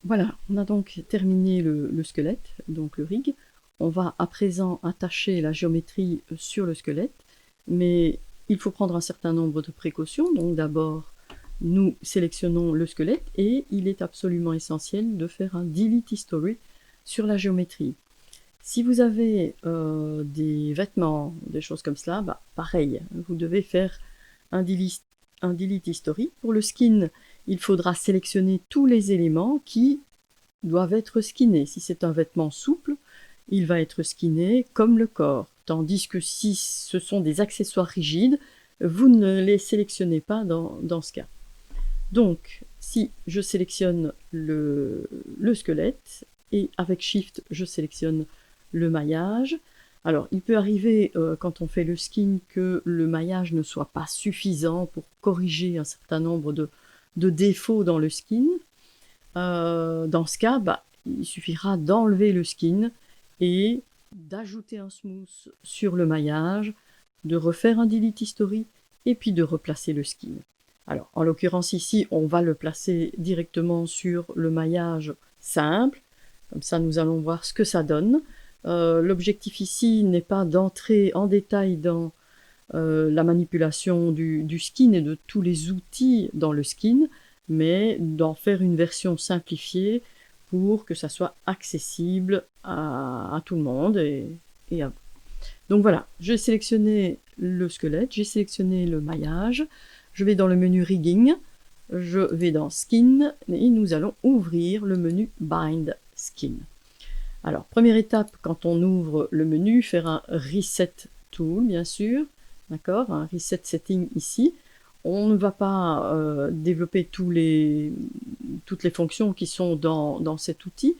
Voilà, on a donc terminé le squelette, donc le rig. On va à présent attacher la géométrie sur le squelette, mais il faut prendre un certain nombre de précautions. Donc d'abord, nous sélectionnons le squelette et il est absolument essentiel de faire un delete history sur la géométrie. Si vous avez des vêtements, des choses comme cela, bah, pareil, vous devez faire un delete history. Pour le skin, il faudra sélectionner tous les éléments qui doivent être skinnés. Si c'est un vêtement souple, il va être skinné comme le corps. Tandis que si ce sont des accessoires rigides, vous ne les sélectionnez pas dans ce cas. Donc, si je sélectionne le squelette, et avec Shift, je sélectionne le maillage. Alors, il peut arriver, quand on fait le skin, que le maillage ne soit pas suffisant pour corriger un certain nombre de défauts dans le skin. Dans ce cas, bah, il suffira d'enlever le skin et d'ajouter un smooth sur le maillage, de refaire un delete history et puis de replacer le skin. Alors, en l'occurrence ici, on va le placer directement sur le maillage simple. Comme ça, nous allons voir ce que ça donne. L'objectif ici n'est pas d'entrer en détail dans la manipulation du skin et de tous les outils dans le skin, mais d'en faire une version simplifiée pour que ça soit accessible à tout le monde et à vous. Donc voilà, j'ai sélectionné le squelette, j'ai sélectionné le maillage, je vais dans le menu Rigging, je vais dans Skin et nous allons ouvrir le menu Bind Skin. Alors, première étape, quand on ouvre le menu, faire un Reset Tool, bien sûr, d'accord, un Reset Setting ici. On ne va pas développer toutes les fonctions qui sont dans cet outil.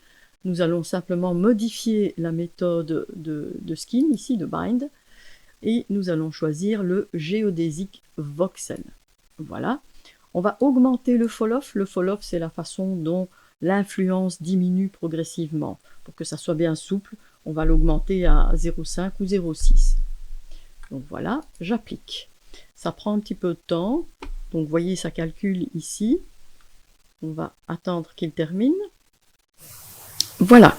Nous allons simplement modifier la méthode de skin, ici, de bind, et nous allons choisir le Geodesic Voxel. Voilà. On va augmenter le fall-off. Le fall-off, c'est la façon dont l'influence diminue progressivement. Pour que ça soit bien souple, on va l'augmenter à 0,5 ou 0,6. Donc voilà, j'applique. Ça prend un petit peu de temps. Donc vous voyez, ça calcule ici. On va attendre qu'il termine. Voilà.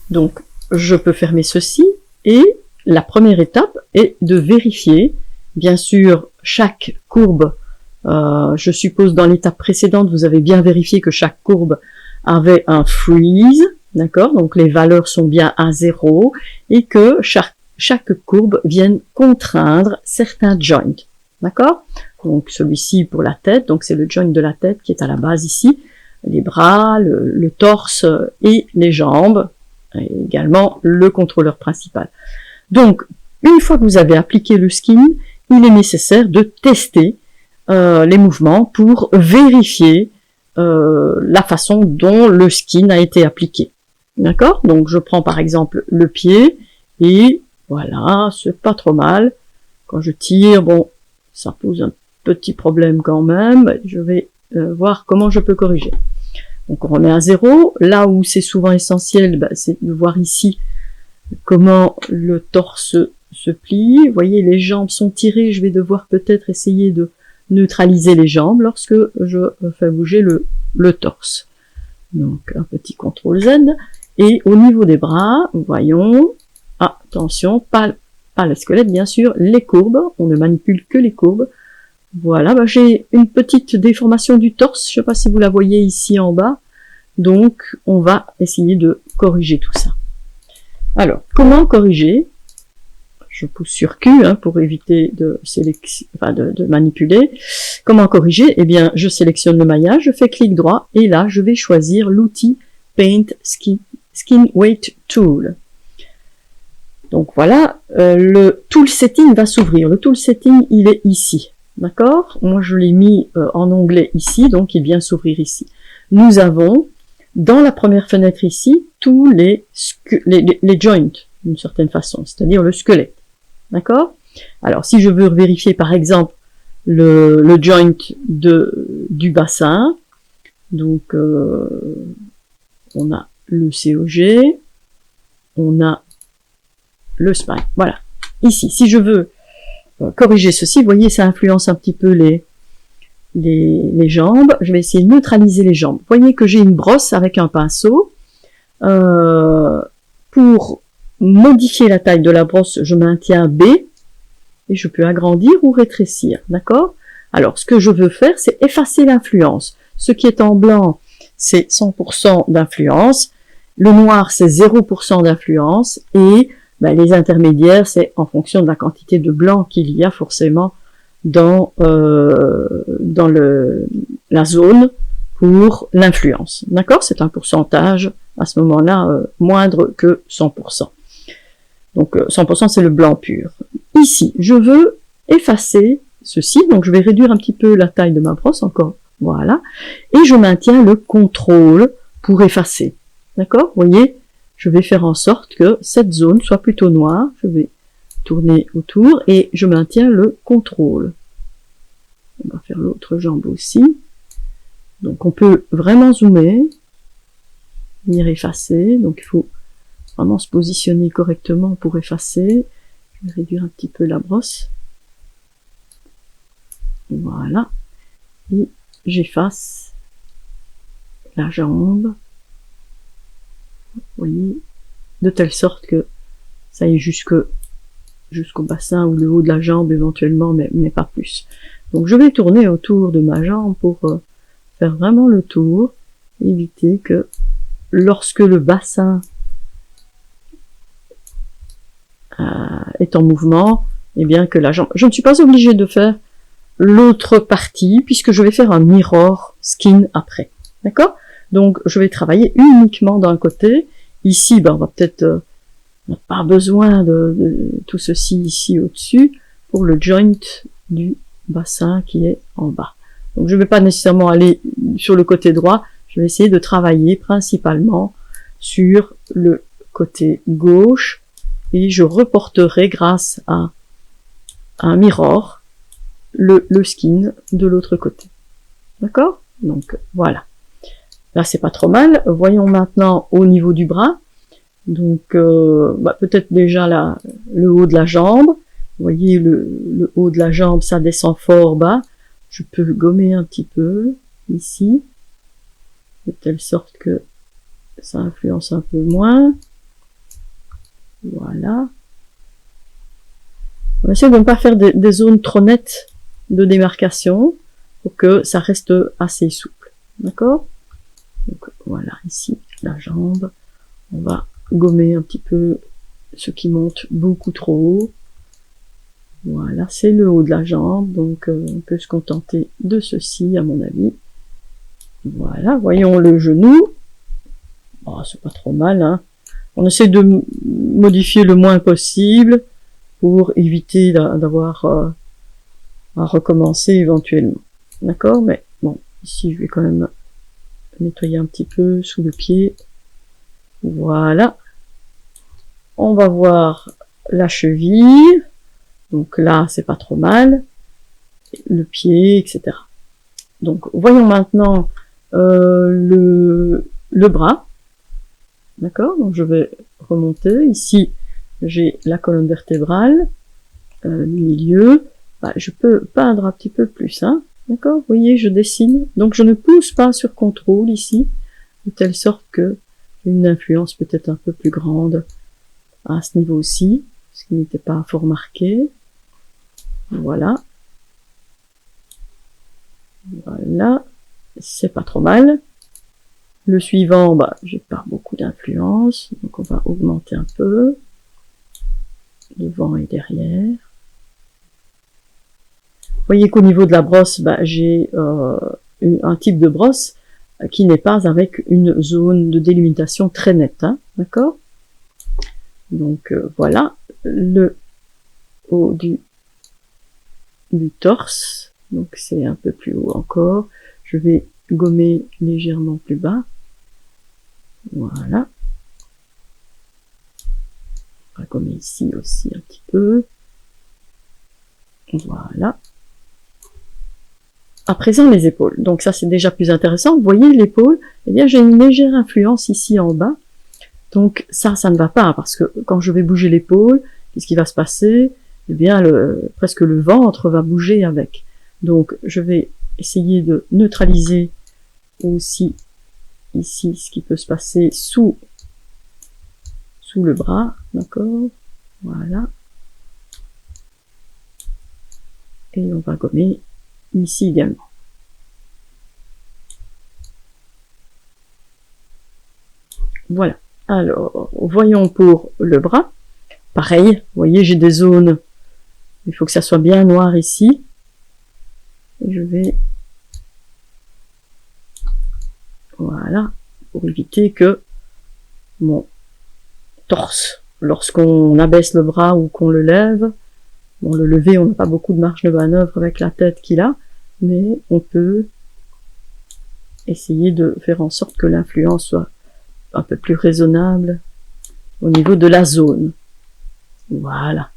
Donc je peux fermer ceci. Et la première étape est de vérifier. Bien sûr, chaque courbe, je suppose dans l'étape précédente, vous avez bien vérifié que chaque courbe avait un freeze. D'accord? Donc les valeurs sont bien à 0 et que chaque courbe vienne contraindre certains joints. D'accord? Donc celui-ci pour la tête, donc c'est le joint de la tête qui est à la base ici, les bras, le torse et les jambes, et également le contrôleur principal. Donc, une fois que vous avez appliqué le skin, il est nécessaire de tester les mouvements pour vérifier la façon dont le skin a été appliqué. D'accord? Donc je prends par exemple le pied, et voilà, c'est pas trop mal. Quand je tire, bon, ça pose un petit problème quand même. Je vais voir comment je peux corriger. Donc on remet à 0. Là où c'est souvent essentiel, c'est de voir ici comment le torse se plie. Vous voyez, les jambes sont tirées. Je vais devoir peut-être essayer de neutraliser les jambes lorsque je fais bouger le torse. Donc un petit CTRL Z. Et au niveau des bras, voyons, attention, pas le squelette bien sûr, les courbes, on ne manipule que les courbes. Voilà, j'ai une petite déformation du torse, je ne sais pas si vous la voyez ici en bas. Donc on va essayer de corriger tout ça. Alors, comment corriger? Je pousse sur Q pour éviter de manipuler. Comment corriger? Eh bien, je sélectionne le maillage, je fais clic droit, et là, je vais choisir l'outil Paint Skin Weight Tool. Donc voilà, le Tool Setting va s'ouvrir. Le Tool Setting, il est ici. D'accord? Moi, je l'ai mis en onglet ici, donc il vient s'ouvrir ici. Nous avons, dans la première fenêtre ici, tous les joints, d'une certaine façon, c'est-à-dire le squelette. D'accord? Alors, si je veux vérifier, par exemple, le joint du bassin, donc on a le COG, on a le spine. Voilà. Ici, si je veux corriger ceci, vous voyez, ça influence un petit peu les jambes. Je vais essayer de neutraliser les jambes. Vous voyez que j'ai une brosse avec un pinceau. Pour modifier la taille de la brosse, je maintiens B et je peux agrandir ou rétrécir, d'accord? Alors, ce que je veux faire, c'est effacer l'influence. Ce qui est en blanc, c'est 100% d'influence. Le noir, c'est 0% d'influence. Et ben, les intermédiaires, c'est en fonction de la quantité de blanc qu'il y a forcément dans la zone pour l'influence. D'accord? C'est un pourcentage à ce moment-là moindre que 100%. Donc 100% c'est le blanc pur. Ici, je veux effacer ceci, donc je vais réduire un petit peu la taille de ma brosse encore, voilà, et je maintiens le contrôle pour effacer. D'accord? Vous voyez, je vais faire en sorte que cette zone soit plutôt noire, je vais tourner autour et je maintiens le contrôle. On va faire l'autre jambe aussi. Donc on peut vraiment zoomer, venir effacer, donc il faut vraiment se positionner correctement pour effacer. Je vais réduire un petit peu la brosse. Voilà. Et j'efface la jambe. Vous voyez, de telle sorte que ça y est jusqu'au bassin ou le haut de la jambe éventuellement, mais pas plus. Donc je vais tourner autour de ma jambe pour faire vraiment le tour, éviter que lorsque le bassin est en mouvement, eh bien que la jambe... Je ne suis pas obligée de faire l'autre partie, puisque je vais faire un mirror skin après. D'accord? Donc je vais travailler uniquement d'un côté. Ici, ben, on va peut-être... on n'a pas besoin de tout ceci ici au-dessus pour le joint du bassin qui est en bas. Donc je ne vais pas nécessairement aller sur le côté droit, je vais essayer de travailler principalement sur le côté gauche et je reporterai grâce à un mirror le skin de l'autre côté. D'accord? Donc voilà. Là c'est pas trop mal. Voyons maintenant au niveau du bras. Donc peut-être déjà le haut de la jambe. Vous voyez le haut de la jambe, ça descend fort bas. Je peux gommer un petit peu ici, de telle sorte que ça influence un peu moins. Voilà. On va essayer de ne pas faire des zones trop nettes de démarcation pour que ça reste assez souple. D'accord? Donc voilà, ici, la jambe. On va gommer un petit peu ce qui monte beaucoup trop haut. Voilà, c'est le haut de la jambe, donc on peut se contenter de ceci, à mon avis. Voilà, voyons le genou. Oh, c'est pas trop mal, hein. On essaie de modifier le moins possible pour éviter d'avoir à recommencer éventuellement. D'accord? Mais bon, ici, je vais quand même nettoyer un petit peu sous le pied. Voilà. On va voir la cheville. Donc là, c'est pas trop mal. Le pied, etc. Donc, voyons maintenant le bras. D'accord? Donc, je vais remonter. Ici, j'ai la colonne vertébrale, le milieu. Bah, je peux peindre un petit peu plus, hein. D'accord? Vous voyez, je dessine. Donc, je ne pousse pas sur contrôle ici, de telle sorte que j'ai une influence peut-être un peu plus grande à ce niveau-ci, ce qui n'était pas fort marqué. Voilà. Voilà. C'est pas trop mal. Le suivant, bah, j'ai pas beaucoup d'influence, donc on va augmenter un peu. Devant et derrière. Vous voyez qu'au niveau de la brosse, bah, j'ai un type de brosse qui n'est pas avec une zone de délimitation très nette, hein, d'accord? Donc voilà, le haut du torse, donc c'est un peu plus haut encore. Je vais gommer légèrement plus bas. Voilà. On va gommer ici aussi un petit peu. Voilà. À présent, les épaules. Donc ça, c'est déjà plus intéressant. Vous voyez l'épaule, eh bien, j'ai une légère influence ici en bas. Donc ça ne va pas, parce que quand je vais bouger l'épaule, qu'est-ce qui va se passer? Eh bien, presque le ventre va bouger avec. Donc je vais essayer de neutraliser aussi ici ce qui peut se passer sous le bras, d'accord, voilà. Et on va gommer ici également. Voilà. Alors, voyons pour le bras. Pareil, vous voyez, j'ai des zones, il faut que ça soit bien noir ici. Et je vais, voilà, pour éviter que mon torse, lorsqu'on abaisse le bras ou qu'on le lève, bon, le lever, on n'a pas beaucoup de marge de manœuvre avec la tête qu'il a, mais on peut essayer de faire en sorte que l'influence soit un peu plus raisonnable au niveau de la zone. Voilà.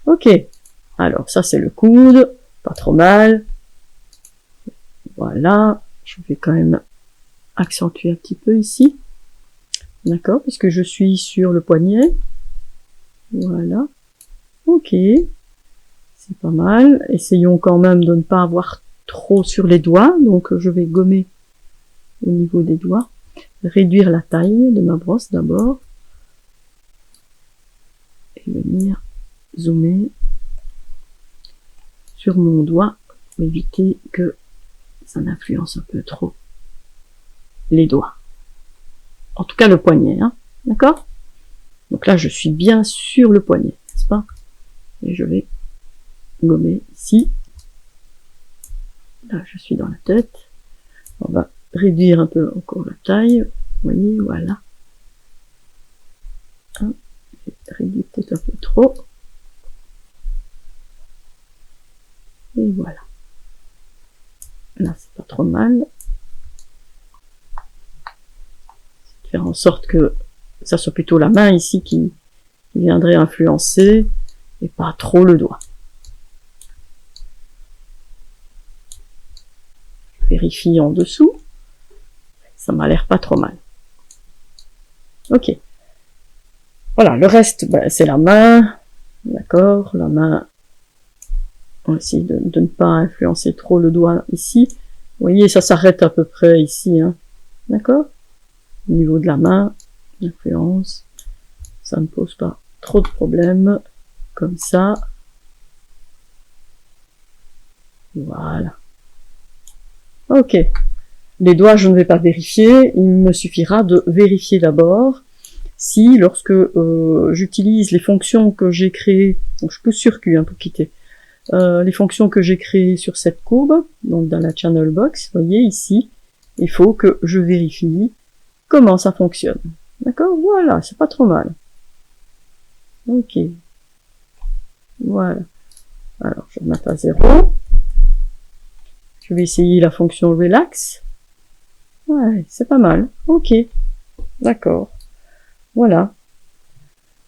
Ok. Alors, ça, c'est le coude. Pas trop mal. Voilà. Je vais quand même accentuer un petit peu ici. D'accord, puisque je suis sur le poignet. Voilà. Ok. C'est pas mal. Essayons quand même de ne pas avoir trop sur les doigts. Donc, je vais gommer au niveau des doigts. Réduire la taille de ma brosse d'abord. Et venir zoomer sur mon doigt pour éviter que ça n'influence un peu trop les doigts. En tout cas le poignet, hein, d'accord? Donc là je suis bien sur le poignet, n'est-ce pas? Et je vais gommer ici. Là je suis dans la tête. On va réduire un peu encore la taille. Vous voyez, voilà. J'ai réduit peut-être un peu trop. Et voilà. Là, c'est pas trop mal. Faire en sorte que ça soit plutôt la main ici qui viendrait influencer et pas trop le doigt. Je vérifie en dessous. Ça m'a l'air pas trop mal. Ok. Voilà, le reste, ben, c'est la main. D'accord, la main. On va essayer de ne pas influencer trop le doigt ici. Vous voyez, ça s'arrête à peu près ici. Hein. D'accord? Au niveau de la main, l'influence, ça ne pose pas trop de problèmes. Comme ça. Voilà. Ok. Les doigts, je ne vais pas vérifier. Il me suffira de vérifier d'abord si, lorsque j'utilise les fonctions que j'ai créées, donc je pousse sur Q hein, pour quitter, les fonctions que j'ai créées sur cette courbe, donc dans la channel box, vous voyez ici, il faut que je vérifie comment ça fonctionne. D'accord? Voilà, c'est pas trop mal. Ok. Voilà. Alors, je vais remettre à 0. Je vais essayer la fonction relax. Ouais, c'est pas mal. Ok. D'accord. Voilà.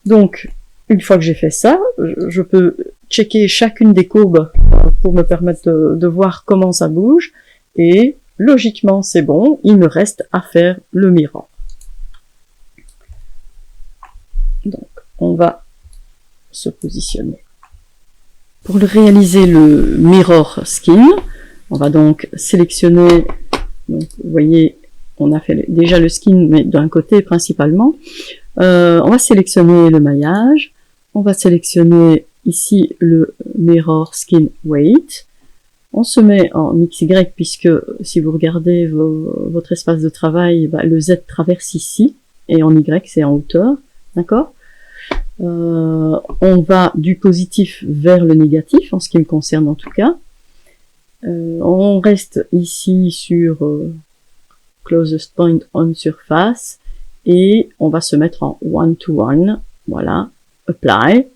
Donc, une fois que j'ai fait ça, je peux checker chacune des courbes pour me permettre de voir comment ça bouge. Et logiquement, c'est bon. Il me reste à faire le mirror. Donc, on va se positionner. Pour réaliser le mirror skin, on va donc sélectionner, donc vous voyez, on a fait déjà le skin, mais d'un côté principalement. On va sélectionner le maillage, on va sélectionner ici le mirror skin weight. On se met en XY puisque si vous regardez votre espace de travail, bah, le Z traverse ici, et en Y c'est en hauteur, d'accord? On va du positif vers le négatif, en ce qui me concerne en tout cas. On reste ici sur closest point on surface et on va se mettre en one-to-one. Voilà, apply.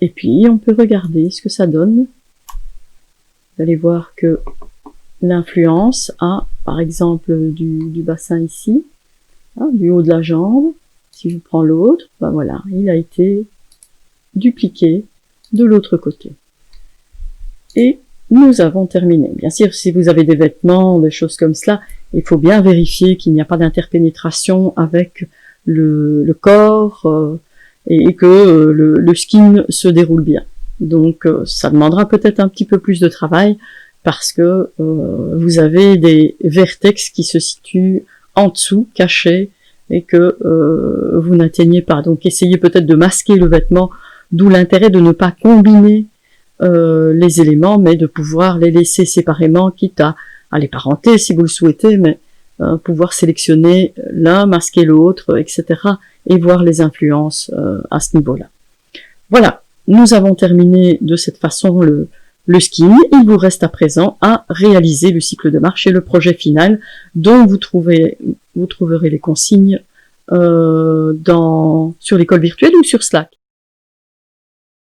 Et puis on peut regarder ce que ça donne. Vous allez voir que l'influence a, par exemple, du bassin ici, hein, du haut de la jambe. Si je prends l'autre, ben voilà, il a été dupliqué de l'autre côté. Et nous avons terminé. Bien sûr, si vous avez des vêtements, des choses comme cela, il faut bien vérifier qu'il n'y a pas d'interpénétration avec le corps et que le skin se déroule bien. Donc ça demandera peut-être un petit peu plus de travail parce que vous avez des vertex qui se situent en dessous, cachés, et que vous n'atteignez pas. Donc essayez peut-être de masquer le vêtement, d'où l'intérêt de ne pas combiner les éléments, mais de pouvoir les laisser séparément, quitte à les parenter si vous le souhaitez, mais pouvoir sélectionner l'un, masquer l'autre, etc. et voir les influences à ce niveau-là. Voilà, nous avons terminé de cette façon le skiing. Il vous reste à présent à réaliser le cycle de marche et le projet final dont vous trouverez les consignes sur l'école virtuelle ou sur Slack.